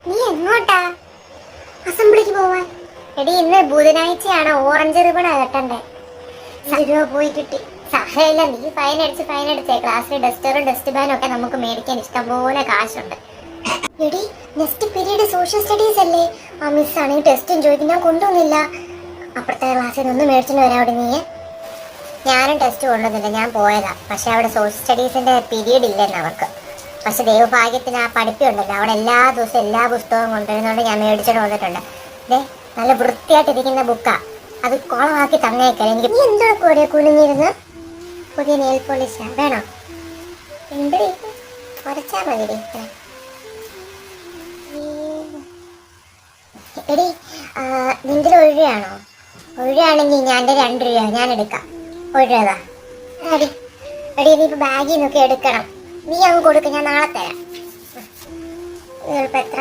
നീ എങ്ങോട്ടാ? അസംബ്ലിക്ക് പോവാൻ? എടി ഇന്ന് ബുധനാഴ്ചയാണ്, ഓറഞ്ച് റിബൺ കെട്ടണ്ടേ. 5 രൂപ പോയി കിട്ടി. സഹയില്ല, നീ ഫൈൻ അടിച്ചേ. ക്ലാസ്സിൽ ഡസ്റ്ററും ഡസ്റ്റ് ബാനും ഒക്കെ നമുക്ക് മേടിക്കാൻ ഇഷ്ടംപോലെ കാശുണ്ട്. എടി നെക്സ്റ്റ് പീരീഡ് സോഷ്യൽ സ്റ്റഡീസ് അല്ലേ? ആ മിസ് ആണെങ്കിൽ ടെസ്റ്റും ചോദിക്കും, ഞാൻ കൊണ്ടുവന്നില്ല. അപ്പുറത്തെ ക്ലാസ്സിൽ നിന്ന് മേടിച്ചിട്ട് വരാം. അവിടെ നീ? ഞാനും ടെസ്റ്റ് കൊണ്ടുവന്നില്ല, ഞാൻ പോയതാ. പക്ഷെ അവിടെ സോഷ്യൽ സ്റ്റഡീസിന്റെ പീരീഡ് ഇല്ലെന്ന് അവർക്ക്. പക്ഷെ ദൈവഭാഗ്യത്തിന് ആ പഠിപ്പുണ്ടല്ലോ, അവിടെ എല്ലാ ദിവസവും എല്ലാ പുസ്തകവും കൊണ്ടുവരുന്നതുകൊണ്ട് ഞാൻ മേടിച്ചിട്ട് വന്നിട്ടുണ്ട്. ദേ നല്ല വൃത്തിയായിട്ടിരിക്കുന്ന ബുക്കാ, അത് കുളമാക്കി തന്നേക്കല്ലേ എനിക്ക്. നീ എന്താ കൂടെ കുനിഞ്ഞിരുന്ന്? പുതിയ നെയിൽ പോളിഷാ വേണോ? ഉണ്ട്, കുറച്ചാ മതി. എടി നിന്റെ ഒഴിയാണോ? ഒഴിയാണെങ്കിൽ ഞാൻ 2 രൂപ ഞാൻ എടുക്കാം. ഒഴിയതാ അടി. എടി നീ ഇപ്പൊ ബാഗിൽ നിന്നൊക്കെ എടുക്കണം. നീ അങ്ങ് കൊടുക്ക, ഞാൻ നാളെ തരാം. എത്ര